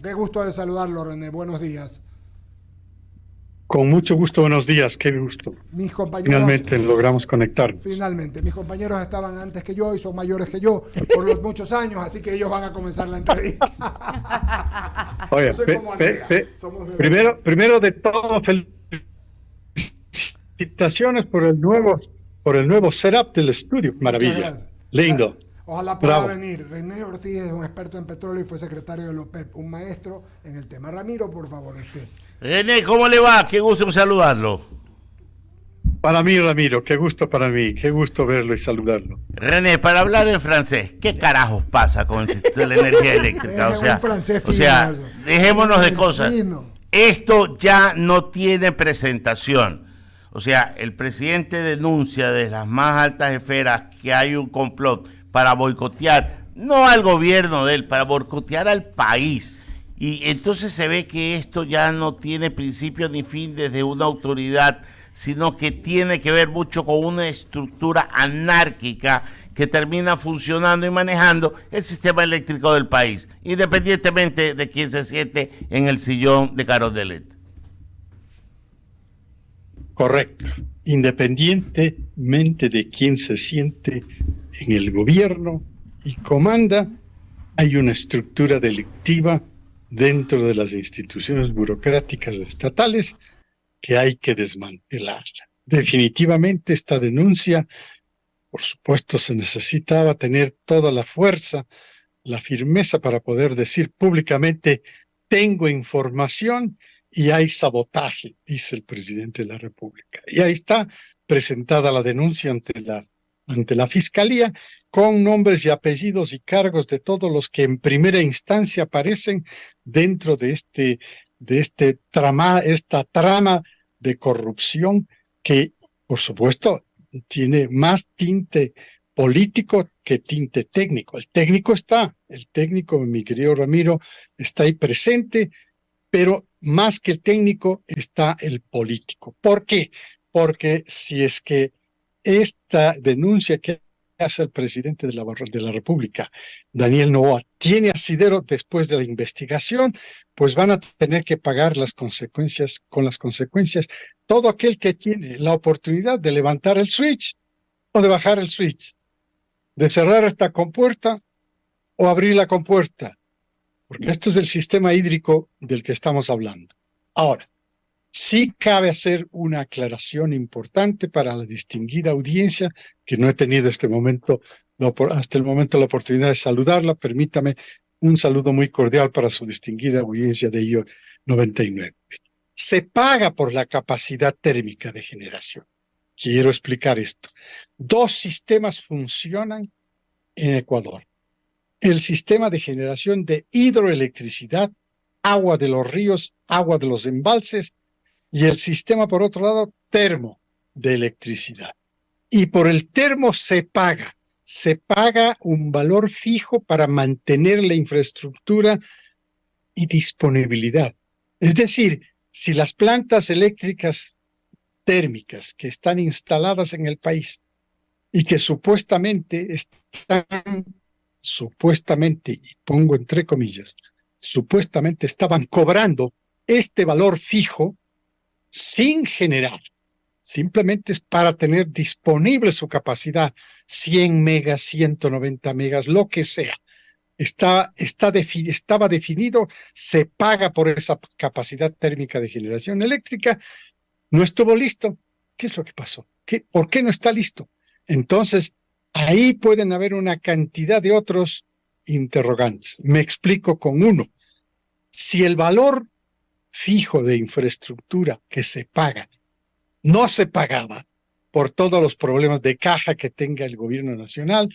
Qué gusto de saludarlo, René. Buenos días. Con mucho gusto, buenos días, qué gusto. Mis compañeros, Finalmente logramos conectarnos. finalmente, mis compañeros estaban antes que yo y son mayores que yo por los muchos años, así que ellos van a comenzar la entrevista. Yo Oye, soy como Andrea, somos de la misma. primero de todo, felicitaciones por el nuevo setup del estudio. Muchas Maravilla. gracias. Lindo. Ojalá pueda Bravo. venir. René Ortiz es un experto en petróleo y fue secretario de la OPEP, un maestro en el tema. Ramiro, por favor, usted. René, ¿cómo le va? Qué gusto en saludarlo. Para mí, Ramiro, qué gusto para mí, qué gusto verlo y saludarlo. René, para hablar en francés, ¿qué carajos pasa con el sistema de la energía eléctrica? Es un francés O fino. sea, Eso. dejémonos de cosas. Fino. Esto ya no tiene presentación. O sea, el presidente denuncia desde las más altas esferas que hay un complot para boicotear, no al gobierno de él, para boicotear al país. Y entonces se ve que esto ya no tiene principio ni fin desde una autoridad, sino que tiene que ver mucho con una estructura anárquica que termina funcionando y manejando el sistema eléctrico del país, independientemente de quién se siente en el sillón de Carondelet. Correcto. Independientemente de quién se siente en el gobierno y comanda, hay una estructura delictiva dentro de las instituciones burocráticas estatales que hay que desmantelarla. Definitivamente esta denuncia, por supuesto, se necesitaba tener toda la fuerza, la firmeza para poder decir públicamente, tengo información y hay sabotaje, dice el presidente de la República. Y ahí está presentada la denuncia ante la Fiscalía, con nombres y apellidos y cargos de todos los que en primera instancia aparecen dentro esta trama de corrupción que, por supuesto, tiene más tinte político que tinte técnico. El técnico, mi querido Ramiro, está ahí presente, pero más que el técnico está el político. ¿Por qué? Porque si es que esta denuncia que hace el presidente de la República, Daniel Noboa, tiene asidero después de la investigación, pues van a tener que pagar las consecuencias, con las consecuencias, todo aquel que tiene la oportunidad de levantar el switch o de bajar el switch, de cerrar esta compuerta o abrir la compuerta, porque esto es el sistema hídrico del que estamos hablando. Ahora, sí cabe hacer una aclaración importante para la distinguida audiencia, que no he tenido hasta el momento la oportunidad de saludarla. Permítame un saludo muy cordial para su distinguida audiencia de IO 99. Se paga por la capacidad térmica de generación. Quiero explicar esto. Dos sistemas funcionan en Ecuador. El sistema de generación de hidroelectricidad, agua de los ríos, agua de los embalses, y el sistema, por otro lado, termo de electricidad. Y por el termo se paga un valor fijo para mantener la infraestructura y disponibilidad. Es decir, si las plantas eléctricas térmicas que están instaladas en el país y que supuestamente, y pongo entre comillas, supuestamente estaban cobrando este valor fijo sin generar, simplemente es para tener disponible su capacidad, 100 megas, 190 megas, lo que sea. Estaba definido, se paga por esa capacidad térmica de generación eléctrica, no estuvo listo. ¿Qué es lo que pasó? ¿Por qué no está listo? Entonces, ahí pueden haber una cantidad de otros interrogantes. Me explico con uno. Si el valor fijo de infraestructura que se paga no se pagaba por todos los problemas de caja que tenga el gobierno nacional,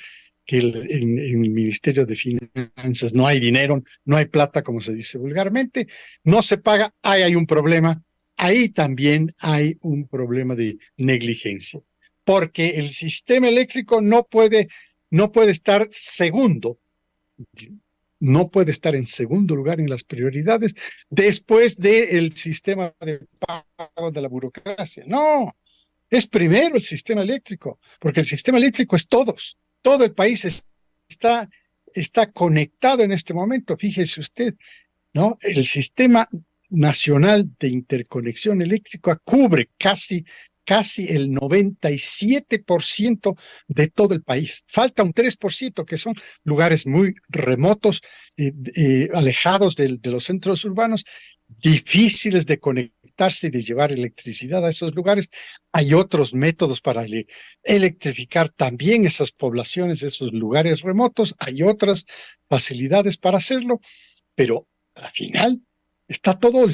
que en el Ministerio de Finanzas no hay dinero, no hay plata, como se dice vulgarmente, no se paga, ahí hay un problema. Ahí también hay un problema de negligencia, porque el sistema eléctrico no puede estar no puede estar en segundo lugar en las prioridades después del sistema de pago de la burocracia. No, es primero el sistema eléctrico, porque el sistema eléctrico es todos. Todo el país está conectado en este momento. Fíjese usted, ¿no? El sistema nacional de interconexión eléctrica cubre casi el 97% de todo el país. Falta un 3%, que son lugares muy remotos, alejados de los centros urbanos, difíciles de conectarse y de llevar electricidad a esos lugares. Hay otros métodos para electrificar también esas poblaciones, esos lugares remotos. Hay otras facilidades para hacerlo, pero al final estaba todo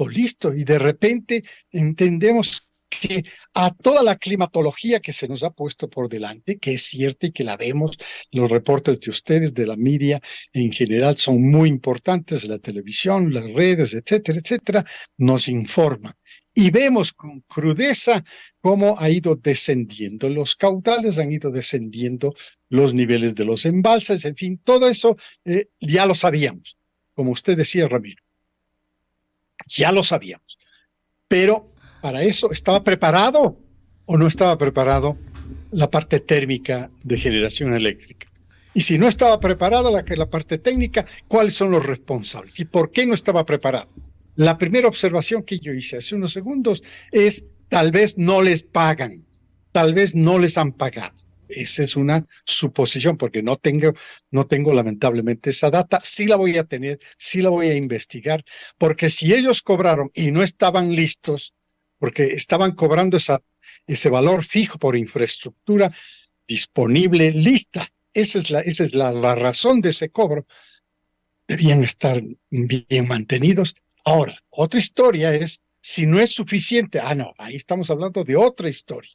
listo y de repente entendemos que a toda la climatología que se nos ha puesto por delante, que es cierta y que la vemos, los reportes de ustedes, de la media en general son muy importantes, la televisión, las redes, etcétera, etcétera, nos informan. Y vemos con crudeza cómo ha ido descendiendo los caudales, han ido descendiendo los niveles de los embalses, en fin, todo eso ya lo sabíamos, como usted decía, Ramiro, ya lo sabíamos. Pero para eso, ¿estaba preparado o no estaba preparado la parte térmica de generación eléctrica? Y si no estaba preparada la parte técnica, ¿cuáles son los responsables? ¿Y por qué no estaba preparado? La primera observación que yo hice hace unos segundos es, tal vez no les pagan, tal vez no les han pagado. Esa es una suposición, porque no tengo lamentablemente esa data. Sí la voy a tener, sí la voy a investigar, porque si ellos cobraron y no estaban listos, porque estaban cobrando ese valor fijo por infraestructura disponible, lista. Esa es la razón de ese cobro. Debían estar bien mantenidos. Ahora, otra historia es, si no es suficiente, no, ahí estamos hablando de otra historia.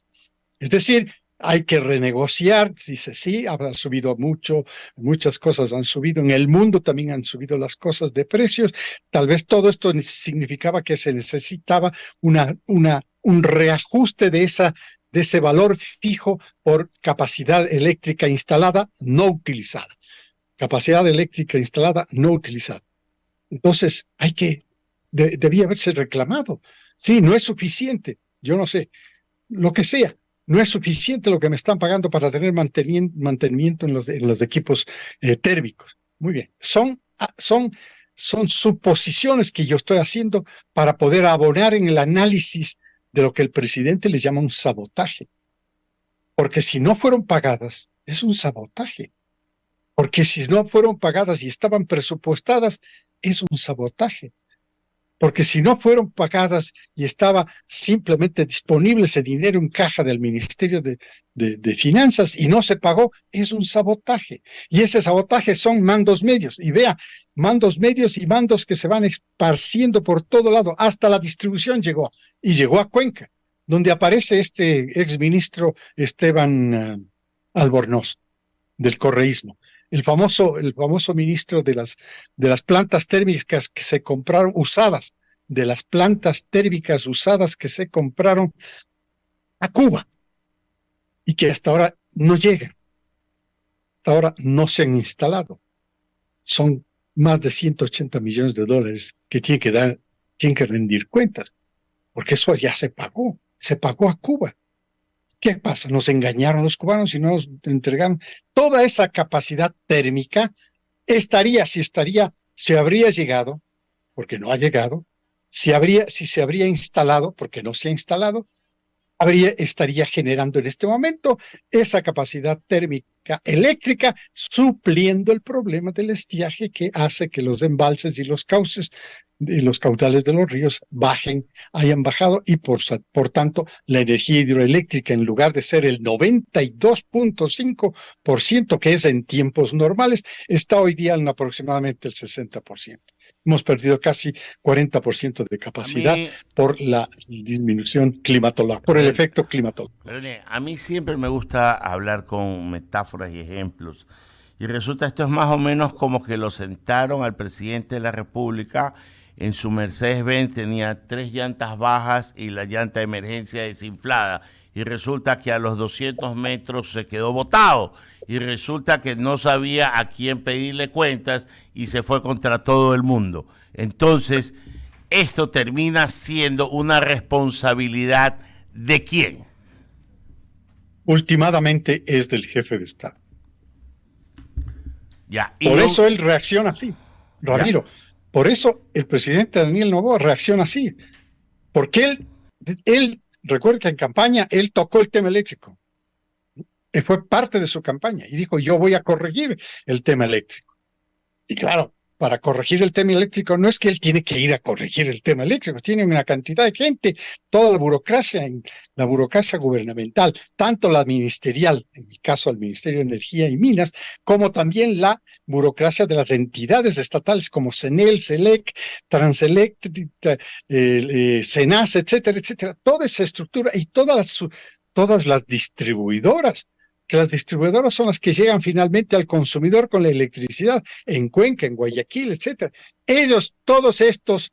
Es decir, hay que renegociar, dice, sí, ha subido mucho, muchas cosas han subido, en el mundo también han subido las cosas de precios, tal vez todo esto significaba que se necesitaba un reajuste de ese valor fijo por capacidad eléctrica instalada no utilizada. Capacidad eléctrica instalada no utilizada. Entonces, debía haberse reclamado. Sí, no es suficiente, yo no sé, lo que sea. No es suficiente lo que me están pagando para tener mantenimiento en los equipos térmicos. Muy bien. Son suposiciones que yo estoy haciendo para poder abonar en el análisis de lo que el presidente le llama un sabotaje. Porque si no fueron pagadas, es un sabotaje. Porque si no fueron pagadas y estaban presupuestadas, es un sabotaje. Porque si no fueron pagadas y estaba simplemente disponible ese dinero en caja del Ministerio de Finanzas y no se pagó, es un sabotaje. Y ese sabotaje son mandos medios. Y vea, mandos medios y mandos que se van esparciendo por todo lado. Hasta la distribución llegó. Y llegó a Cuenca, donde aparece este exministro Esteban Albornoz, del correísmo. El famoso ministro de las plantas térmicas que se compraron usadas, de las plantas térmicas usadas que se compraron a Cuba y que hasta ahora no llegan, hasta ahora no se han instalado. Son más de 180 millones de dólares que tienen que rendir cuentas, porque eso ya se pagó a Cuba. ¿Qué pasa? Nos engañaron los cubanos y no nos entregaron toda esa capacidad térmica. Se habría llegado, porque no ha llegado, si se habría instalado, porque no se ha instalado, estaría generando en este momento esa capacidad térmica eléctrica, supliendo el problema del estiaje que hace que los embalses y los cauces y los caudales de los ríos hayan bajado y por tanto la energía hidroeléctrica, en lugar de ser el 92.5% que es en tiempos normales, está hoy día en aproximadamente el 60%. Hemos perdido casi 40% de capacidad por la disminución climatológica, por el efecto climatológico. A mí siempre me gusta hablar con metáforas y ejemplos. Y resulta esto es más o menos como que lo sentaron al presidente de la República en su Mercedes-Benz, tenía 3 llantas bajas y la llanta de emergencia desinflada. Y resulta que a los 200 metros se quedó botado. Y resulta que no sabía a quién pedirle cuentas y se fue contra todo el mundo. Entonces, esto termina siendo una responsabilidad ¿de quién? Últimamente es del jefe de Estado. Ya, Por eso él reacciona así, Ramiro. Por eso el presidente Daniel Noboa reacciona así, porque él recuerda que en campaña él tocó el tema eléctrico, fue parte de su campaña y dijo, yo voy a corregir el tema eléctrico. Y claro, para corregir el tema eléctrico no es que él tiene que ir a corregir el tema eléctrico, tiene una cantidad de gente, toda la burocracia gubernamental, tanto la ministerial, en mi caso el Ministerio de Energía y Minas, como también la burocracia de las entidades estatales como CENEL, CELEC, Transelec, CENAS, etcétera, etcétera. Toda esa estructura y todas las distribuidoras, que las distribuidoras son las que llegan finalmente al consumidor con la electricidad en Cuenca, en Guayaquil, etcétera. Ellos, todos estos,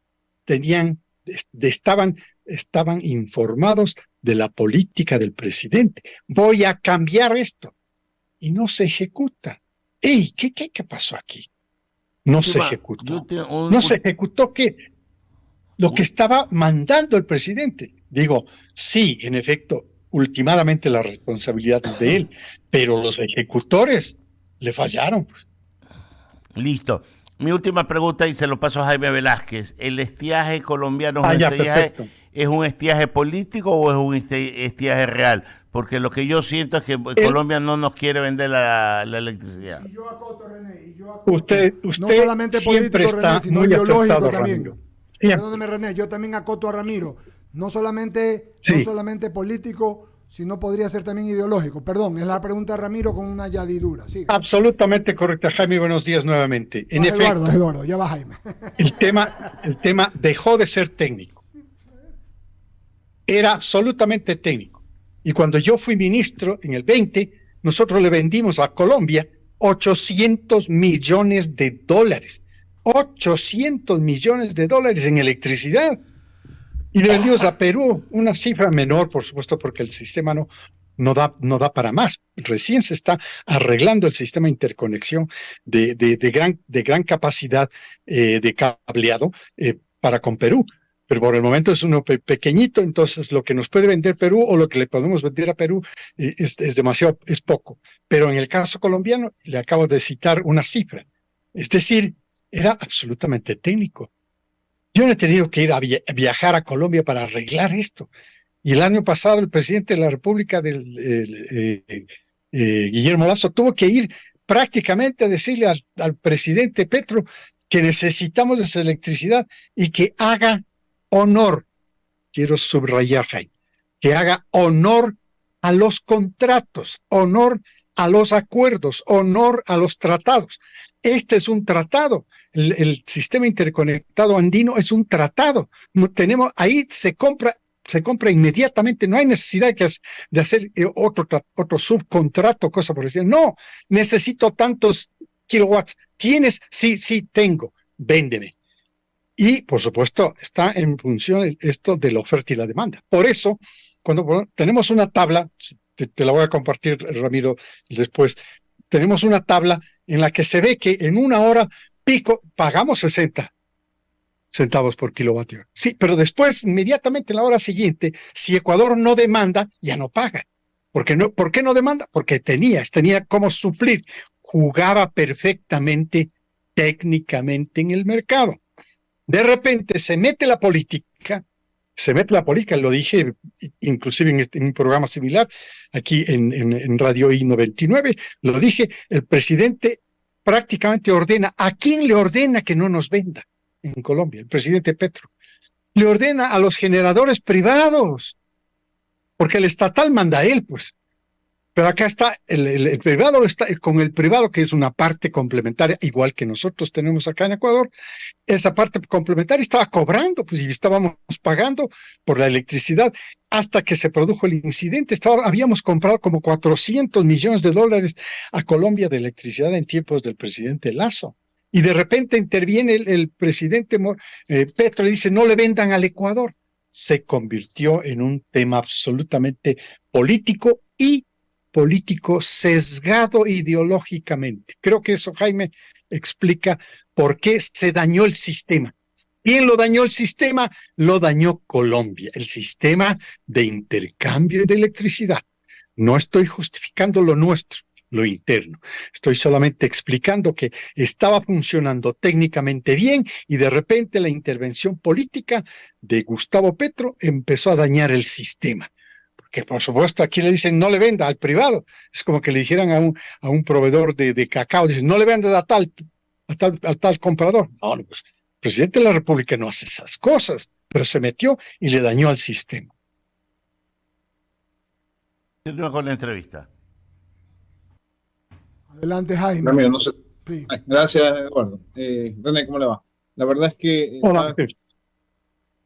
estaban informados de la política del presidente. Voy a cambiar esto. Y no se ejecuta. ¡Ey! ¿Qué pasó aquí? No se ejecutó. No se ejecutó lo que estaba mandando el presidente. Digo, sí, en efecto, ultimadamente la responsabilidad es de él, pero los ejecutores le fallaron. Listo. Mi última pregunta y se lo paso a Jaime Velázquez. ¿El estiaje colombiano es un estiaje político o es un estiaje real? Porque lo que yo siento es que Colombia no nos quiere vender la electricidad. Y yo acoto, René, usted no solamente siempre político, está René, sino muy ideológico acertado, también. Ramiro. Perdóneme, René, yo también acoto a Ramiro. No solamente político, sino podría ser también ideológico. Perdón, es la pregunta de Ramiro con una añadidura. Sigue. Absolutamente correcta, Jaime. Buenos días nuevamente. En efecto, Eduardo, ya va Jaime. El tema dejó de ser técnico. Era absolutamente técnico. Y cuando yo fui ministro en el 20, nosotros le vendimos a Colombia $800 millones. 800 millones de dólares en electricidad. Y le vendimos a Perú una cifra menor, por supuesto, porque el sistema no da para más. Recién se está arreglando el sistema de interconexión de gran capacidad de cableado para con Perú. Pero por el momento es uno pequeñito, entonces lo que nos puede vender Perú o lo que le podemos vender a Perú es demasiado, es poco. Pero en el caso colombiano, le acabo de citar una cifra. Es decir, era absolutamente técnico. Yo no he tenido que ir a viajar a Colombia para arreglar esto. Y el año pasado el presidente de la República, Guillermo Lasso, tuvo que ir prácticamente a decirle al presidente Petro que necesitamos esa electricidad y que haga honor, quiero subrayar, Jaime, que haga honor a los contratos, honor a los acuerdos, honor a los tratados. Este es un tratado. El sistema interconectado andino es un tratado. Ahí se compra inmediatamente. No hay necesidad de hacer otro subcontrato, cosa por decir. No, necesito tantos kilowatts. ¿Tienes? Sí, tengo. Véndeme. Y, por supuesto, está en función esto de la oferta y la demanda. Por eso, cuando tenemos una tabla, te la voy a compartir, Ramiro, después, tenemos una tabla en la que se ve que en una hora pico pagamos 60 centavos por kilovatio. Sí, pero después, inmediatamente en la hora siguiente, si Ecuador no demanda, ya no paga. ¿Por qué no demanda? Porque tenía cómo suplir. Jugaba perfectamente, técnicamente en el mercado. De repente se mete la política, lo dije inclusive en un programa similar, aquí en Radio I99, lo dije, el presidente prácticamente ordena. ¿A quién le ordena que no nos venda en Colombia? El presidente Petro. Le ordena a los generadores privados, porque el estatal manda a él, pues. Pero acá está el privado, con el privado, que es una parte complementaria, igual que nosotros tenemos acá en Ecuador. Esa parte complementaria estaba cobrando, pues, y estábamos pagando por la electricidad hasta que se produjo el incidente. Habíamos comprado como $400 millones a Colombia de electricidad en tiempos del presidente Lasso. Y de repente interviene el presidente Petro y dice, no le vendan al Ecuador. Se convirtió en un tema absolutamente político sesgado ideológicamente. Creo que eso, Jaime, explica por qué se dañó el sistema. ¿Quién lo dañó el sistema? Lo dañó Colombia, el sistema de intercambio de electricidad. No estoy justificando lo nuestro. lo interno. Estoy solamente explicando que estaba funcionando técnicamente bien y de repente la intervención política de Gustavo Petro empezó a dañar el sistema. Porque por supuesto aquí le dicen no le venda al privado. Es como que le dijeran a un proveedor de cacao, dicen no le vendas a tal comprador. No, pues el presidente de la República no hace esas cosas, pero se metió y le dañó al sistema. Continúa con la entrevista. Adelante, Jaime. Ramiro, no sé. Sí. Gracias, Eduardo. René, ¿cómo le va? La verdad es que Hola.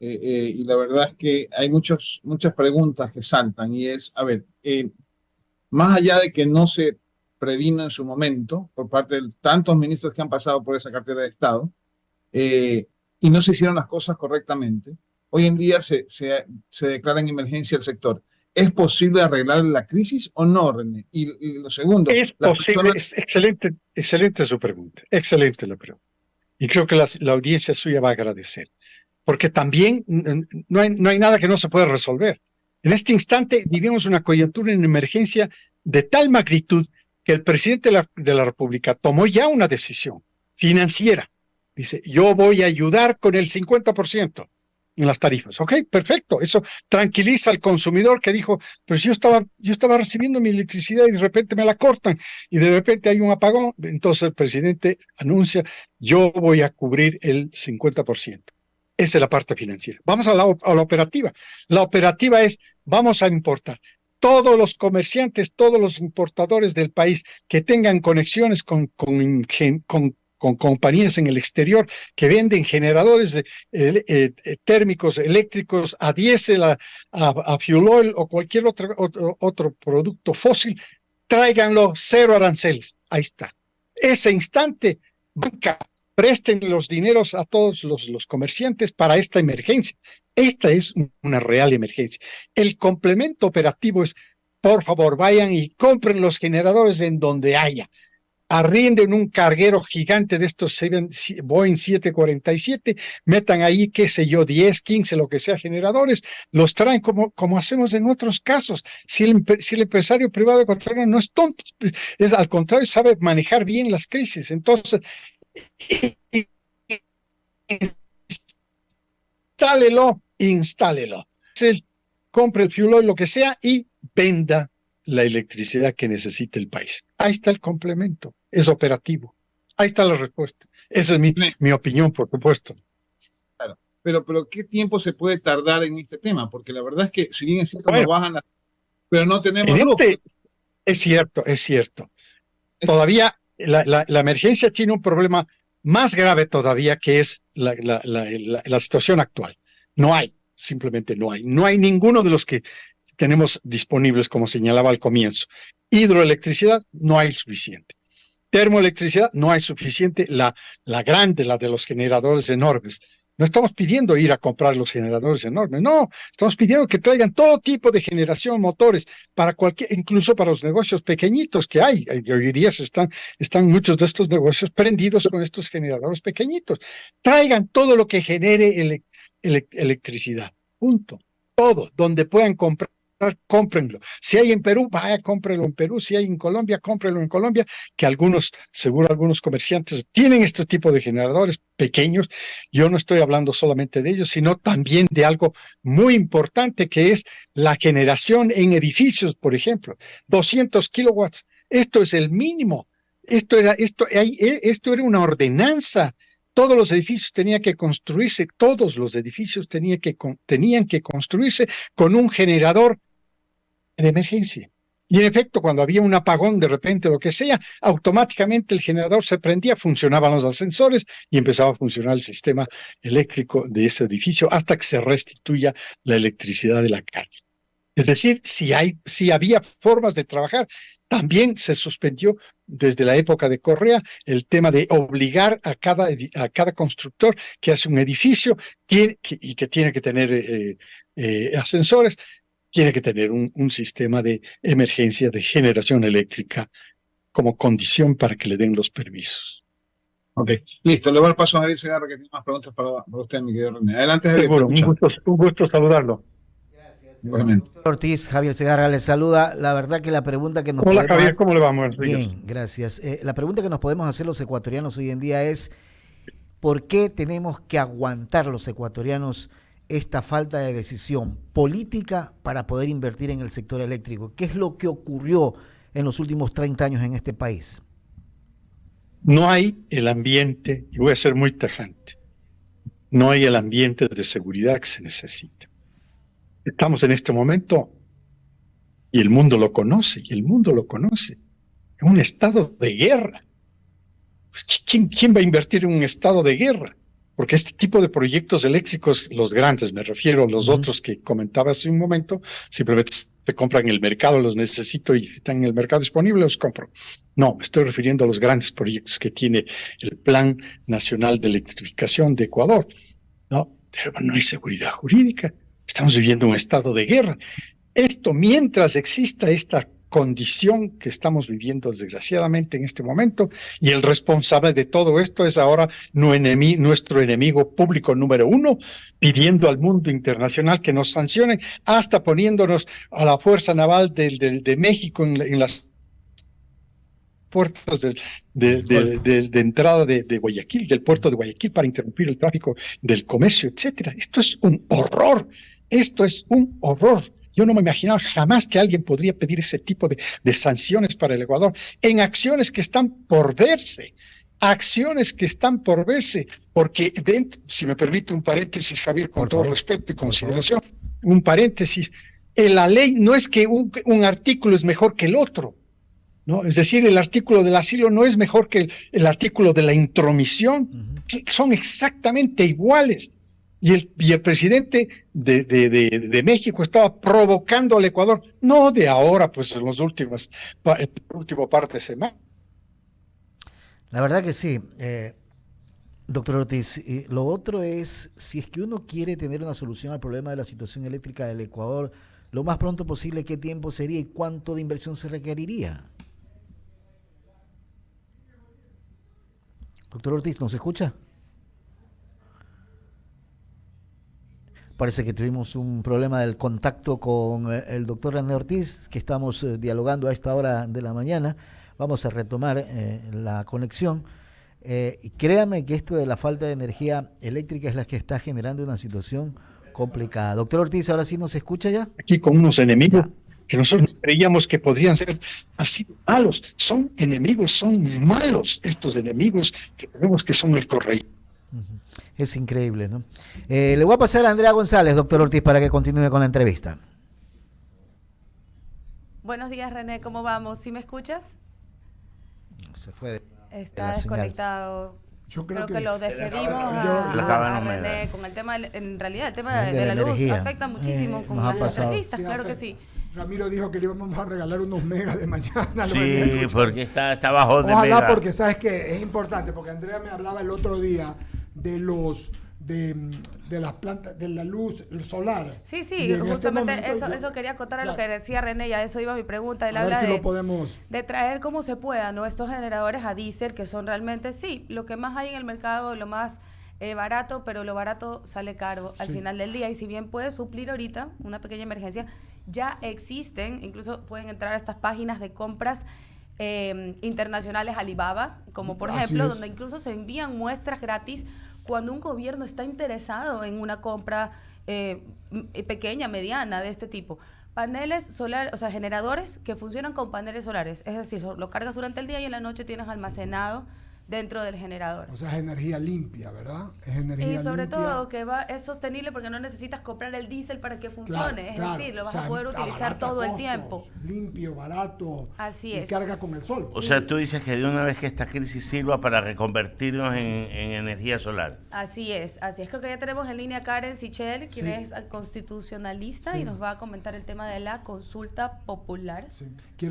y la verdad es que hay muchas preguntas que saltan y es, a ver, más allá de que no se previno en su momento por parte de tantos ministros que han pasado por esa cartera de Estado y no se hicieron las cosas correctamente, hoy en día se declara en emergencia el sector. ¿Es posible arreglar la crisis o no, René? Y lo segundo... Es posible, es excelente su pregunta, excelente la pregunta. Y creo que la audiencia suya va a agradecer, porque también no hay nada que no se pueda resolver. En este instante vivimos una coyuntura en emergencia de tal magnitud que el presidente de la República tomó ya una decisión financiera. Dice, yo voy a ayudar con el 50% en las tarifas. Ok, perfecto. Eso tranquiliza al consumidor que dijo, pero si yo estaba recibiendo mi electricidad y de repente me la cortan y de repente hay un apagón. Entonces el presidente anuncia, yo voy a cubrir el 50%. Esa es la parte financiera. Vamos a la operativa. La operativa es, vamos a importar. Todos los comerciantes, todos los importadores del país que tengan conexiones con compañías en el exterior que venden generadores térmicos eléctricos a diésel, a fuel oil o cualquier otro producto fósil, tráiganlo cero aranceles. Ahí está. Ese instante, banca, presten los dineros a todos los comerciantes para esta emergencia. Esta es una real emergencia. El complemento operativo es, por favor, vayan y compren los generadores en donde haya. Arrienden un carguero gigante de estos Boeing 747, metan ahí, qué sé yo, 10, 15, lo que sea, generadores, los traen como hacemos en otros casos. Si el empresario privado ecuatoriano no es tonto, al contrario, sabe manejar bien las crisis. Entonces, instálelo. Compre el fuel oil, lo que sea, y venda la electricidad que necesita el país. Ahí está el complemento, es operativo. Ahí está la respuesta. Esa es mi opinión, por supuesto. Claro. Pero ¿qué tiempo se puede tardar en este tema? Porque la verdad es que si bien es cierto, nos bajan pero no tenemos luz. Es cierto. Todavía la emergencia tiene un problema más grave todavía, que es la situación actual. Simplemente no hay. No hay ninguno de los que tenemos disponibles, como señalaba al comienzo. Hidroelectricidad, no hay suficiente. Termoelectricidad, no hay suficiente. La grande, la de los generadores enormes. No estamos pidiendo ir a comprar los generadores enormes, no. Estamos pidiendo que traigan todo tipo de generación, motores, incluso para los negocios pequeñitos que hay. Hoy día están muchos de estos negocios prendidos con estos generadores pequeñitos. Traigan todo lo que genere electricidad. Punto. Todo. Donde puedan comprar, cómprenlo. Si hay en Perú, vaya, cómprenlo en Perú. Si hay en Colombia, cómprenlo en Colombia, que seguro algunos comerciantes tienen este tipo de generadores pequeños. Yo no estoy hablando solamente de ellos, sino también de algo muy importante, que es la generación en edificios, por ejemplo. 200 kilowatts. Esto es el mínimo. Esto era una ordenanza. Todos los edificios tenían que construirse con un generador de emergencia. Y en efecto, cuando había un apagón de repente, lo que sea, automáticamente el generador se prendía, funcionaban los ascensores y empezaba a funcionar el sistema eléctrico de ese edificio hasta que se restituya la electricidad de la calle. Es decir, si había formas de trabajar. También se suspendió desde la época de Correa el tema de obligar a cada constructor que hace un edificio y que tiene que tener ascensores, tiene que tener un sistema de emergencia de generación eléctrica como condición para que le den los permisos. Ok, listo. Le voy a dar paso a Javier Segarra, que tiene más preguntas para usted, mi querido René. Adelante, Javier. Seguro, un gusto saludarlo. Gracias. Igualmente. Ortiz, Javier Segarra les saluda. La verdad que la pregunta que nos Hola podemos... Javier, ¿cómo le va? Buenos días. Bien, gracias. La pregunta que nos podemos hacer los ecuatorianos hoy en día es ¿por qué tenemos que aguantar los ecuatorianos esta falta de decisión política para poder invertir en el sector eléctrico? ¿Qué es lo que ocurrió en los últimos 30 años en este país? No hay el ambiente, y voy a ser muy tajante, no hay el ambiente de seguridad que se necesita. Estamos en este momento, y el mundo lo conoce, en un estado de guerra. Pues, ¿quién va a invertir en un estado de guerra? Porque este tipo de proyectos eléctricos, los grandes, me refiero a los otros que comentaba hace un momento, simplemente se compran en el mercado, los necesito y si están en el mercado disponible, los compro. No, me estoy refiriendo a los grandes proyectos que tiene el Plan Nacional de Electrificación de Ecuador. No, pero no hay seguridad jurídica. Estamos viviendo un estado de guerra. Esto, mientras exista esta condición que estamos viviendo desgraciadamente en este momento, y el responsable de todo esto es ahora nuestro enemigo público número 1, pidiendo al mundo internacional que nos sancione, hasta poniéndonos a la Fuerza Naval de México en las puertas de entrada de Guayaquil, del puerto de Guayaquil, para interrumpir el tráfico del comercio, etcétera. Esto es un horror. Esto es un horror. Yo no me imaginaba jamás que alguien podría pedir ese tipo de sanciones para el Ecuador en acciones que están por verse. Acciones que están por verse. Porque si me permite un paréntesis, Javier, con todo respeto y consideración, un paréntesis. En la ley no es que un artículo es mejor que el otro, ¿no? Es decir, el artículo del asilo no es mejor que el artículo de la intromisión. Son exactamente iguales. Y el presidente de México estaba provocando al Ecuador, no de ahora, pues en el último parte de semana. La verdad que sí. Doctor Ortiz, lo otro es, si es que uno quiere tener una solución al problema de la situación eléctrica del Ecuador, lo más pronto posible, ¿qué tiempo sería y cuánto de inversión se requeriría? Doctor Ortiz, ¿nos escucha? Parece que tuvimos un problema del contacto con el doctor René Ortiz, que estamos dialogando a esta hora de la mañana. Vamos a retomar la conexión. Y créame que esto de la falta de energía eléctrica es la que está generando una situación complicada. Doctor Ortiz, ¿ahora sí nos escucha ya? Aquí con unos enemigos que nosotros creíamos que podrían ser así malos. Son enemigos, son malos estos enemigos que tenemos que son el correcto. Es increíble, ¿no? Le voy a pasar a Andrea González, doctor Ortiz, para que continúe con la entrevista. Buenos días, René, ¿cómo vamos? ¿Sí me escuchas? Se fue Está desconectado. Yo creo que lo despedimos a René con el tema, en realidad el tema de la luz energía. Afecta muchísimo con las entrevistas, claro que sí. Ramiro dijo que le íbamos a regalar unos megas de mañana. Sí, porque está abajo de Ojalá, mega. porque sabes que es importante, porque Andrea me hablaba el otro día de las plantas, de la luz solar. Sí, justamente eso quería acotar a lo que decía René, y a eso iba mi pregunta. Él habla de traer como se pueda, ¿no? Estos generadores a diésel, que son realmente, sí, lo que más hay en el mercado, lo más barato, pero lo barato sale caro al final del día. Y si bien puede suplir ahorita una pequeña emergencia, ya existen, incluso pueden entrar a estas páginas de compras internacionales Alibaba, como por ejemplo, donde incluso se envían muestras gratis cuando un gobierno está interesado en una compra pequeña, mediana, de este tipo. Paneles solares, o sea, generadores que funcionan con paneles solares, es decir, lo cargas durante el día y en la noche tienes almacenado dentro del generador. O sea, es energía limpia, ¿verdad? Es energía y sobre limpia. todo que es sostenible porque no necesitas comprar el diésel para que funcione, es decir, lo vas a poder utilizar todo el tiempo. Limpio, barato. Así es. Y carga con el sol. O sea, tú dices que de una vez que esta crisis sirva para reconvertirnos en energía solar. Así es. Creo que ya tenemos en línea a Karen Sichel, quien es constitucionalista y nos va a comentar el tema de la consulta popular. Quiere